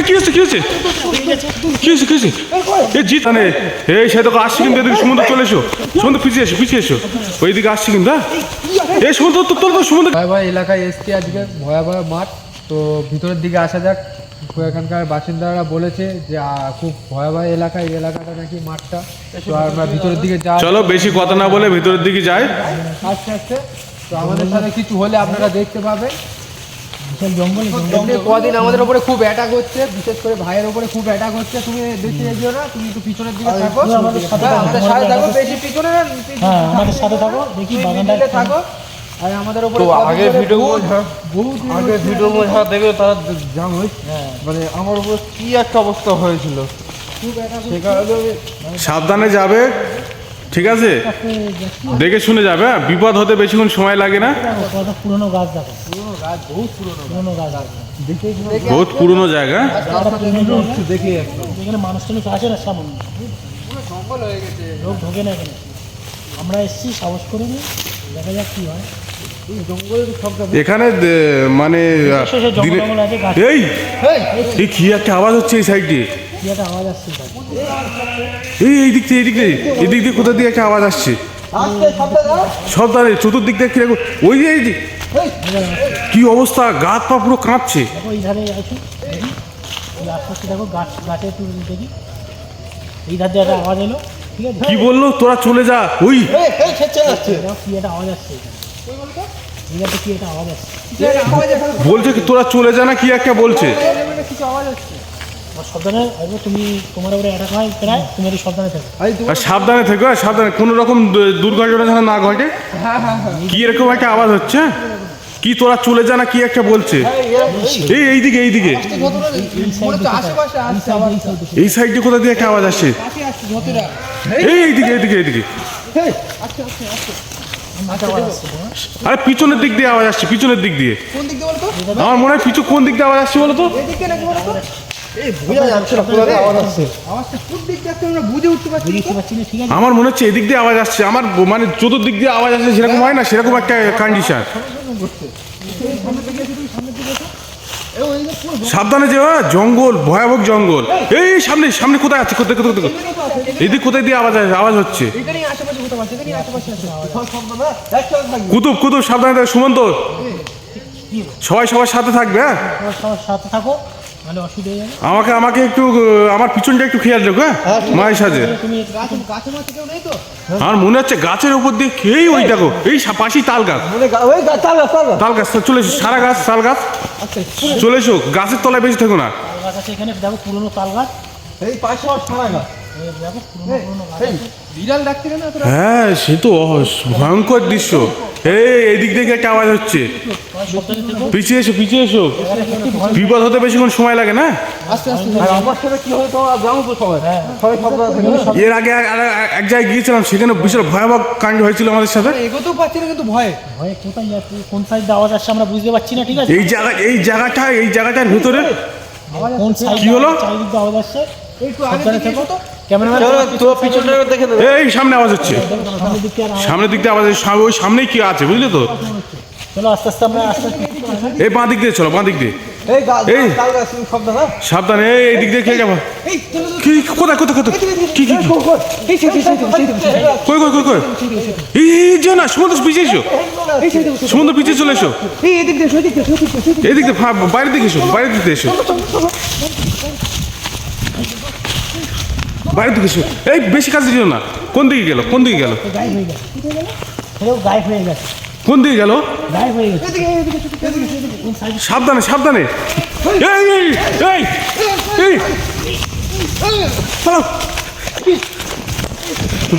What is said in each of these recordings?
কি হচ্ছে জিত মানে এই সে তোকে আসছি কিন্তু এদিকে সমুদ্র চলে এসো, সমুদ্র পিছিয়ে এসো ওইদিকে আসছি কিন্তু। এই সমুদ্র সমুদ্র ভয়াবহ এলাকায় এসছি আজকে, ভয়াবহ মাঠ। তো ভিতরের দিকে আসা যাক। এখানকার বাসিন্দারা বলেছে যে খুব ভয়াবহ এলাকা, এই এলাকাটা নাকি মাঠটা। তো আমরা ভিতরের দিকে যাই, চলো বেশি কথা না বলে ভিতরের দিকে যাই আস্তে আস্তে। তো আমাদের সাথে কিছু হলে আপনারা দেখতে পাবেন। কদিন আমাদের উপরে খুব অ্যাটাক হচ্ছে, বিশেষ করে ভাইয়ের উপরে খুব অ্যাটাক হচ্ছে। তুমি দেখতে যেও না, তুমি একটু পিছনের দিকে থাকো, আমাদের সাথে থাকো, বেশি পিছনে না, আমাদের সাথে থাকো, দেখি বাগানটা থাকো। আর আমাদের উপরে আগের ভিডিও বোঝা দেখে তারা জানোই মানে আমার উপর কি একটা অবস্থা হয়েছিল। সাবধানে যাবে, ঠিক আছে, দেখে শুনে যাবে। হ্যাঁ, বিপদ হতে বেশিক্ষণ সময় লাগে না। পুরোনো গাছ দেখো, পুরোনো গাছ বহুত পুরনো জায়গা। দেখি এখানে মানুষ টানুষ আসে না, সামনে জঙ্গল হয়ে গেছে, লোক ঢোকে না এখানে। আমরা এসছি সাহস করে নিই, দেখা যাক কি হয়। এখানে মানে এই কি একটা আওয়াজ হচ্ছে এই সাইডে, কি একটা আওয়াজ আসছে, এই দিক দিয়ে কোথা দিয়ে একটা আওয়াজ আসছে। সব দাঁড়িয়ে চতুর্দিক দিয়ে কিরকম ওই যে কি অবস্থা, গাছ পা পুরো কাঁপছে। দেখো এই ধারে আসুন, দেখি আস্তে দেখো গাছে একটু দেখি, এই ধার দিয়ে একটা আওয়াজ এলো, ঠিক আছে। কি বললো তোরা চলে যা, ওই কি একটা আওয়াজ আসছে, এই ধারে কি একটা আওয়াজ আসছে, বলছে কি তোরা চলে যা না কি একটা বলছে। সাবধানে আসবো, তুমি তোমার উপরে অ্যাটাক হয় প্রায়, তুমি একটু সাবধানে থাকো। আর সাবধানে থেকো, সাবধানে, কোনো রকম দুর্ঘটনা যেন না ঘটে। কি এরকম একটা আওয়াজ হচ্ছে, কি তোরা চলে যা না কি একটা বলছে। এইদিকে এই সাইডে কোথা দিয়ে একটা আওয়াজ আসছে, এইদিকে আরে পিছনের দিক দিয়ে আওয়াজ আসছে, পিছনের দিক দিয়ে। আমার মনে হয় কোন দিক দিয়ে আওয়াজ আসছে বলো তো। আমার মনে হচ্ছে এদিক দিয়ে আওয়াজ আসছে, আমার মানে চতুর্দিক দিয়ে আওয়াজ আসছে, সেরকম হয় না, সেরকম একটা কন্ডিশন। সাবধানে যে, জঙ্গল, ভয়াবহ জঙ্গল। এই সামনে কোথায় আছে, এদিক কোথায় দিয়ে আওয়াজ হচ্ছে। কুতুব সাবধানে থাকো, সুমন্ত সবাই সবার সাথে থাকবে। হ্যাঁ, সবার সাথে থাকো, মানে অসুবিধা হয়ে যাবে। আমাকে একটু আমার পিছনটা একটু খেয়াল রাখো। হ্যাঁ, মায়ের সাথে আমার মনে হচ্ছে গাছের উপর দিয়ে খেয়েই ওই দেখো, এই পাশেই তাল গাছ চলে এসো, সারা গাছ তাল গাছ চলে এসো, গাছের তলায় বেশি থাকো না। গাছ আছে এখানে, দেখো পুরোনো তাল গাছ, এই পাশে সারা গাছ। দেখো পুরোনো গাছ। বিড়াল ডাকতে কেন? হ্যাঁ, সে তো ভয়ঙ্কর দৃশ্য। এইদিক থেকে একটা আওয়াজ হচ্ছে, পিছিয়ে এসো, বিপদ হতে বেশিক্ষণ সময় লাগে না। আমার সাথে কি হতো জানো তো সবাই। এর আগে এক জায়গায় গিয়েছিলাম, সেখানে বিশাল ভয়াবহ কাণ্ড হয়েছিল আমাদের সাথে। এগোতেও পারছি না কিন্তু ভয়ে কোথায় যাচ্ছে, কোন সাইডে আওয়াজ আসছে আমরা বুঝতে পারছি না, ঠিক আছে। এই জায়গাটার ভিতরে কোন সাইড কি হলো, চারিদিক দিয়ে আওয়াজ আসছে, একটু আগে থেকে তো ক্যামেরাম্যান তো পিছনটা দেখে নেবে। এই সামনে আওয়াজ হচ্ছে, সামনের দিক দিয়ে আওয়াজ হচ্ছে, ওই সামনেই কি আছে বুঝলে তো। চলো আস্তে আমরা এই বাঁ দিক দিয়ে চলো, বাঁ দিক দিয়ে। এই তাল গাছ শব্দ না, সাবধানে, এই দিক দিয়ে খেয়ে যাবো। কি কোথায় কি কই এই যে না, সমুদ্র পিছিয়ে চলে এসো, এদিক দিয়ে বাইরের দিকে এসো, এই বেশি কাছে ছিল না। কোন দিকে গেল গায়েব হয়ে গেছে, কোন দিকে গেল, গায়েব হয়ে গেছে। সাবধানে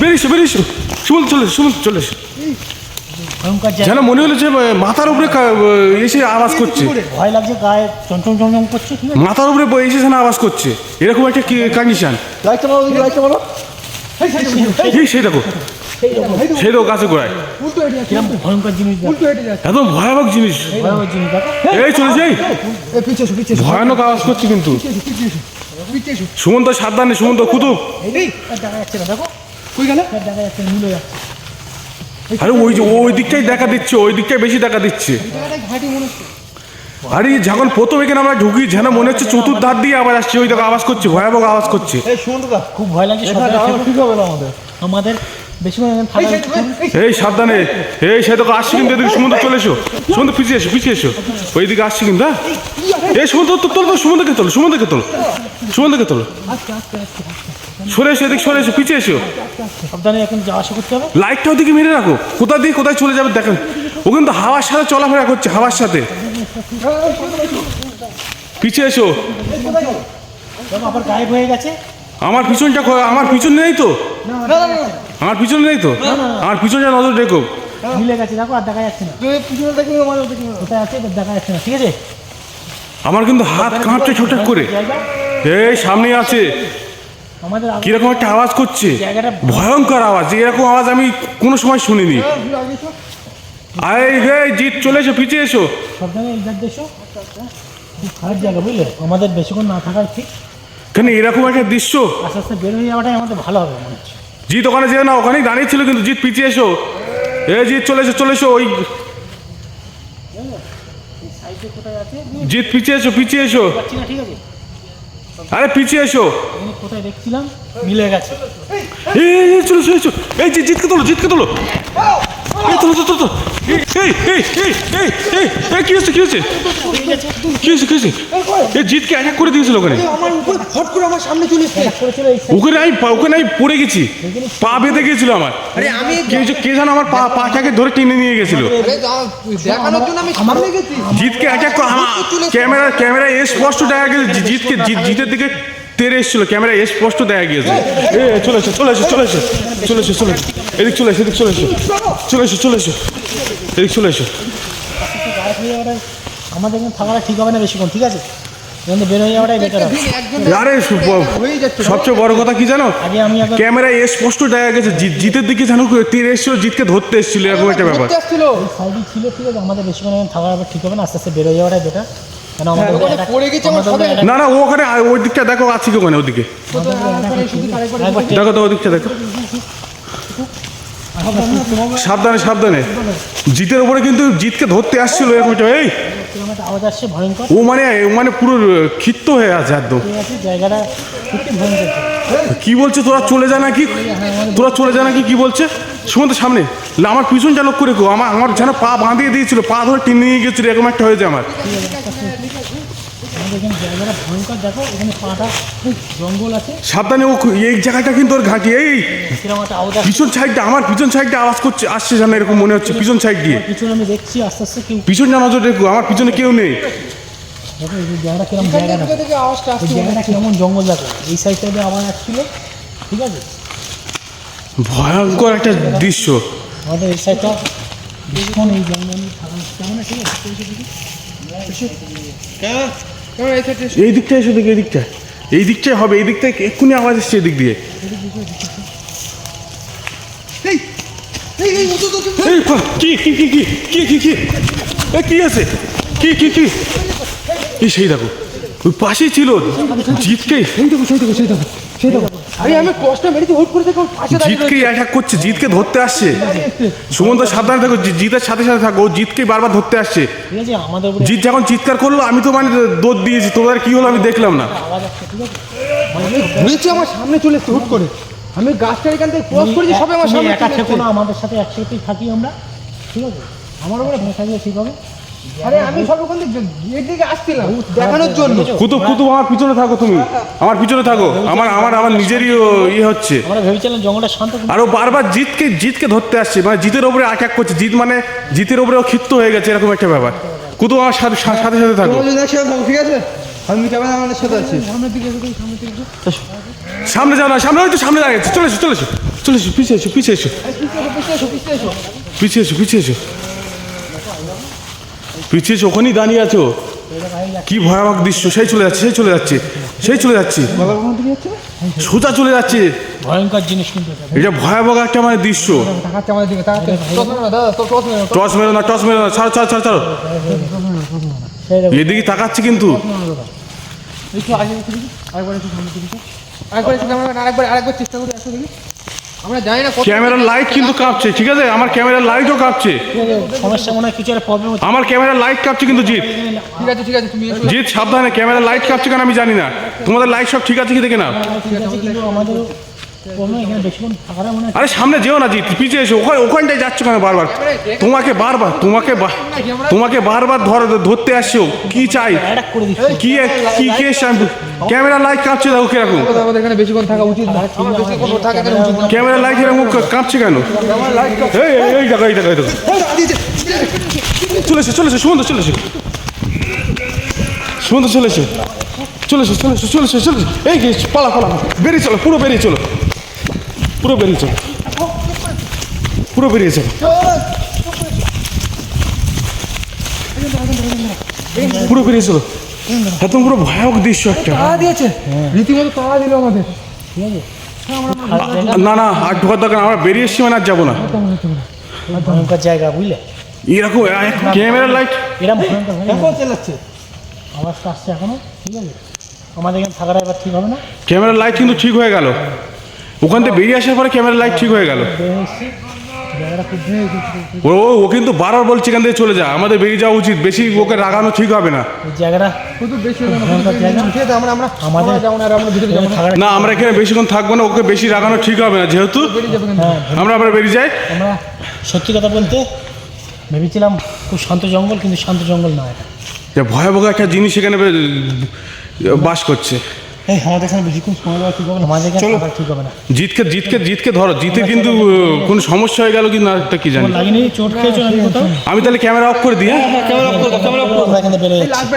বেরিয়েছো সুমন্ত চলে এসো। যেন মনে হলো যে মাথার উপরে এসে আওয়াজ করছে, ভয় লাগছে, গায়ে চমচম করছে, মাথার উপরে এসে যেন আওয়াজ করছে, এরকম একটা কন্ডিশন। সেই দেখো গাছে গোড়ায় ভয়ঙ্কর জিনিস, একদম ভয়াবহ জিনিস। এই চলে যাই, ভয়ানক আওয়াজ করছে কিন্তু। সুমন্ত সাবধানে, সুমন্ত কুতুব। দেখা যাচ্ছে না, দেখো দেখা যাচ্ছে, মিলে যাচ্ছে। আরে ওই দিকটাই দেখা দিচ্ছে, ওই দিকটাই বেশি দেখা দিচ্ছে। আরে যখন প্রথম এখানে আমরা ঢুকি যেন মনে হচ্ছে চতুর্ধার দিয়ে আবার আসছে, ওই দেখো আওয়াজ করছে, ভয়াবহ আওয়াজ করছে। এই সুমন্ত খুব ভয় লাগছে, ঠিক হবে না আমাদের। আমাদের বেশিক্ষণ এখানে থাকা এই সাবধানে, এই সে তোকে আসছে কিন্তু, এদিকে সমুদ্র চলে এসো, সমুদ্র পিছিয়ে এসো, পিছিয়ে এসো, ওইদিকে আসছে কিন্তু। হ্যাঁ এই সমুদ্র তোলো, সমুদ্রকে তোলো, সমুদ্রকে তোলো, সমুদ্রকে তোলো, সরে এসো, এদিকে সরে এসো, পিছিয়ে এসো, সাবধানে এখন যাওয়া আসা করতে হবে। লাইটটা ওদিকে মেরে রাখো, কোথা দিয়ে কোথায় চলে যাবে দেখেন। ও কিন্তু হাওয়ার সাথে চলাফেরা করছে, হাওয়ার সাথে। পিছিয়ে এসো, দেখো আবার গায়েব হয়ে গেছে। আমার পিছনটা আমার পিছনে নেই তো, আমার পিছনে নেই তো, আমার পিছনটা নজর রেখো। মিলে গেছে, দেখো আর দেখা যাচ্ছে না। তুই পিছনে দেখবি আমার দেখবি কোথায় আছে দেখা যাচ্ছে না, ঠিক আছে। আমার কিন্তু হাত কাঁপছে ছোটাক করে। জায়গা এই সামনে আছে, আমাদের কিরকম একটা আওয়াজ করছে, জায়গাটা ভয়ঙ্কর আওয়াজ, এরকম আওয়াজ আমি কোনো সময় শুনিনি। এই জিত চলে এসো, পিছিয়ে এসো। সাবধানে এইবার দেশো, খুব খারাপ জায়গা বুঝলে, আমাদের বেশিক্ষণ না থাকার ঠিক। কেন এরকম একটা দৃশ্য, আস্তে আস্তে বের হয়ে যাওয়াটাই আমাদের ভালো হবে মনে হচ্ছে। জিত ওখানে যেও না, ওখানেই দাঁড়িয়ে ছিল কিন্তু। জিত পিছিয়ে এসো, জিত চলে এসো, চলে এসো, ওই সাইডে কোথায় আছে জিত পিছিয়ে এসো, পিছিয়ে এসো, পাচ্ছি না, ঠিক আছে। আরে পিছিয়ে এসো। এখানে কোথায় দেখছিলাম মিলে গেছে। এই চলো চলে এসো, এই জিতকে তোলো, জিতকে তোলো, এই তোলো তো তো, এই কি হচ্ছে, কি হচ্ছে, কি হচ্ছে, কি হচ্ছে? এই জিতকে অ্যাটাক করে দিয়েছিল ওখানে, আমার উপর ফট করে আমার সামনে চলে এসেছে। করেছিল এই ওখানে আমি পড়ে গেছি, পা বেঁধে গিয়েছিল আমার। আরে আমি কে যেন আমার পাটাকে ধরে টেনে নিয়ে গেছিল। দেখানোর জন্য আমি সামনে গেছি। জিতকে অ্যাটাক ক্যামেরা স্পষ্ট দেখা গেছে, জিতের দিকে তেরে এসেছিল, ক্যামেরা স্পষ্ট দেখা গিয়েছে। চলে এসো, চলে এসো, চলে এসো, চলে এসো, চলে এসো, এদিক চলে এসো, এদিক চলে এসো, চলে এসো, চলে এসো, এদিক চলে এসো। গায়েব হয়ে যাওয়াটাই আমাদের এখানে থাকাটা ঠিক হবে না বেশিক্ষণ, ঠিক আছে। এখান থেকে বের হয়ে যাওয়াটাই বেটার হবে। আরে সবচেয়ে বড় কথা কি জানো, আগে আমি একবার ক্যামেরায় স্পষ্ট দেখা গেছে জিতের দিকে যেন তেরে এসেছিল, জিতকে ধরতে এসেছিল, এরকম একটা ব্যাপার। সাইডে ছিল, ঠিক আছে। আমাদের বেশিক্ষণ এখানে থাকাটা ঠিক হবে না, আস্তে আস্তে বের হয়ে যাওয়াটাই বেটার। কেন আমাদের পড়ে গেছে আমার সাথে। না না, ও ওখানে ওই দিকটা দেখো, আছে কি ওখানে, ওদিকে দেখো তো, ওই দিকটা দেখো। সাবধানে, সাবধানে, জিতের উপরে কিন্তু জিতকে ধরতে আসছিল এরকম একটা। এই আওয়াজ আসছে ভয়ঙ্কর, ও মানে পুরো ক্ষিপ্ত হয়ে আছে একদম। ঠিক আছে। জায়গাটা সত্যি ভয়ঙ্কর। কি বলছে, তোরা চলে যা নাকি, তোরা চলে যা নাকি, কি বলছে? সুমন্ত সামনে, আমার পিছনটা লক্ষ্য রেখো, আমার যেন পা বাঁধিয়ে দিয়েছিল, পা ধরে টেনে নিয়ে গেছিল, এরকম একটা হয়েছে আমার। আমাদের এখানে জায়গাটা ভয়ঙ্কর, দেখো এখানে পাটা খুব জঙ্গল আছে, সাবধানে, ও এই জায়গাটা কিন্তু ওর ঘাঁটি। এই কিরকম একটা আওয়াজ আসছে। পিছন সাইডটা, আমার পিছন সাইডটা আওয়াজ করছে, আসছে যেন এরকম মনে হচ্ছে, পিছন সাইড দিয়ে। পিছনে আমি দেখছি আস্তে আস্তে কেউ, পিছনটা নজর রেখো, আমার পিছনে কেউ নেই। দেখো এই যে জায়গাটা কিরম জায়গা, দেখো থেকে আওয়াজটা এই জায়গাটা কেমন জঙ্গল, দেখো এই সাইডটা দিয়ে আওয়াজ আসছিল, ঠিক আছে। ভয়ঙ্কর একটা দৃশ্য। আমাদের এই সাইডটা বেশিক্ষণ এই জঙ্গল থাকা কেমন, ঠিক আছে। এই দিকটা এসে দেখি, এই দিকটাই হবে, এই দিকটায় এক্ষুনি আওয়াজ এসছে, এদিক দিয়ে। এই কি কি কি কি কি কি কি কি আছে, কি কি কি এই সেই দেখো, ওই পাশেই ছিল জিতকে, আরে আমি কষ্ট মেরেছি, হোল্ড করে দেখো পাশে দাঁড়িয়ে জিতকে অ্যাটাক করছে, জিতকে ধরতে আসছে। সুমন্ত সাবধানে দেখো, জিতের সাথে সাথে থাকো, ও জিতকে বারবার ধরতে আসছে। ঠিক আছে। আমাদের উপরে জিত যখন চিৎকার করলো, আমি তো মানে দৌড় দিয়েছি, তোমাদের কি হলো আমি দেখলাম না। আওয়াজ আসছে, ঠিক আছে। ঘুরেছি, আমার সামনে চলে এসছে হুট করে। আমি গাছটার এখান থেকে ক্রস করেছি, সবে আমার তুমি সামনে একা চলে থেকো এসছে। না, আমাদের সাথে একসাথেই থাকি আমরা, ঠিক আছে। আমার উপরে থাকলে ঠিক হবে। আরে আমি সব ওখান থেকে এর দিকে আসছিলাম দেখানোর জন্য। কুতুব আমার পিছনে থাকো, তুমি আমার পিছনে থাকো, আমার নিজেরই ইয়ে হচ্ছে। আমরা ভেবেছিলাম জঙ্গলটা শান্ত, আর ও বারবার জিতকে ধরতে আসছে, মানে জিতের ওপরে অ্যাটাক করছে। জিত মানে জিতের ওপরে ও ক্ষিপ্ত হয়ে গেছে, এরকম একটা ব্যাপার। কুতুব আমার সাথে সাথে থাকো, ঠিক আছে, আমি ক্যামেরাম্যানের সাথে আছি। সামনে যাও না, সামনে হয়তো সামনে দাঁড়িয়েছে, চলে এসো, চলে এসো, চলে এসো, পিছিয়ে এসো, পিছিয়ে এসো, পিছিয়ে এসো, পিছিয়ে এসো, পিছিয়ে এসো, ওখানেই দাঁড়িয়ে আছো। কি ভয়াবহ দৃশ্য, সেই চলে যাচ্ছে, সেই চলে যাচ্ছে, সেই চলে যাচ্ছে, সোজা চলে যাচ্ছে। ভয়ঙ্কর জিনিস কিন্তু এটা। এটা ভয়াবহ একটা মানে দৃশ্য। তাকাচ্ছে আমাদের দিকে, তাকাচ্ছে। দাদা তো টস মেরো। টস মেরো না, টস মেরো না, ছাড়ো ছাড়ো ছাড়ো ছাড়ো, সেই দেখো, এদিকে তাকাচ্ছে কিন্তু। একটু আগে একটু দেখি, আরেকবার একটু সামনে দিকে। আরেকবার এসে ক্যামেরাম্যান, আরেকবার চেষ্টা করি, আসো দেখি। আমরা জানি না কত- ক্যামেরার লাইট কিন্তু কাঁপছে, ঠিক আছে? আমার ক্যামেরার লাইটও কাঁপছে, সমস্যা মনে হয় কিছু একটা প্রবলেম হচ্ছে। আমার ক্যামেরার লাইট কাঁপছে কিন্তু জিৎ। ঠিক আছে তুমি এসো। জিৎ সাবধানে, ক্যামেরার লাইট কাঁপছে কেন আমি জানি না, তোমাদের লাইট সব ঠিক আছে কি দেখে নাও। ঠিক আছে, কিন্তু আমাদের প্রবলেম এখানে বেশিক্ষণ থাকাটা মনে হয় আরে সামনে যেও না জিৎ, পিছিয়ে এসো, ওখানটায় যাচ্ছ কেন বারবার? তোমাকে বারবার ধরতে আসছো, কি চাই? অ্যাটাক করে দিচ্ছে। কি কি এসছে? ক্যামেরা লাইট কাঁপছে, দেখো কিরকম। আমাদের এখানে বেশিক্ষণ থাকা উচিত না। আমরা বেশিক্ষণ থাকা এখানে উচিত না। ক্যামেরা লাইট এরকম কাঁপছে কেন? এই দেখো, এই দেখো, এই দেখো, চলেছে চলেছে, সুমন্ত চলেছে, সুমন্ত চলেছে, চলেছে চলেছে চলেছে চলেছে, এই যে পালা পালা, বেরিয়ে চলো, পুরো বেরিয়ে চলো, পুরো বেরিয়ে চলো, পুরো বেরিয়ে চলো, পুরো বেরিয়ে চলো। একদম পুরো ভয়াবহ দৃশ্য একটা। তাড়া দিয়েছে, রীতিমতো তাড়া দিল আমাদের। না না, আর ঢোকার দরকার, আমরা বেরিয়ে এসছি মানে আর যাবো না। ভয়ঙ্কর জায়গা, বুঝলে? এরকম ক্যামেরার লাইট, এরকম ভয়ঙ্কর আওয়াজটা আসছে এখনো, ঠিক আছে? আমাদের এখানে থাকাটা এবার ঠিক হবে না। ক্যামেরার লাইট কিন্তু ঠিক হয়ে গেল, ওখান থেকে বেরিয়ে আসার পরে ক্যামেরার লাইট ঠিক হয়ে গেল। বেরিয়ে এসেছি, জায়গাটা খুব ও কিন্তু বারবার বলছে এখান থেকে চলে যা, আমাদের বেরিয়ে যাওয়া উচিত, বেশি ওকে রাগানো ঠিক হবে না। এই জায়গাটা শুধু বেশি ভয়ঙ্কর জায়গা। ঠিক আছে, আমরা আমাদের যাবো না, আর আমরা ভিতরে যাবো না। থাকাটা না আমরা এখানে বেশিক্ষণ থাকবো না, ওকে বেশি রাগানো ঠিক হবে না, যেহেতু হ্যাঁ, আমরা আবার বেরিয়ে যাই। আমরা সত্যি কথা বলতে ভেবেছিলাম খুব শান্ত জঙ্গল, কিন্তু শান্ত জঙ্গল না এটা। যে ভয়াবহ একটা জিনিস এখানে বাস করছে। এই আমাদের এখানে বেশিক্ষণ সময় দেওয়া ঠিক হবে না, আমাদের এখানে থাকা ঠিক হবে না। জিতকে ধরো, জিতের কিন্তু কোনো সমস্যা হয়ে গেল কি না তা কি জানি। লাগেনি, চোট খেয়েছো নাকি কোথাও? আমি তাহলে ক্যামেরা অফ করে দিই, হ্যাঁ? আমরা এখানে বেরোয় যাচ্ছি। লাগবে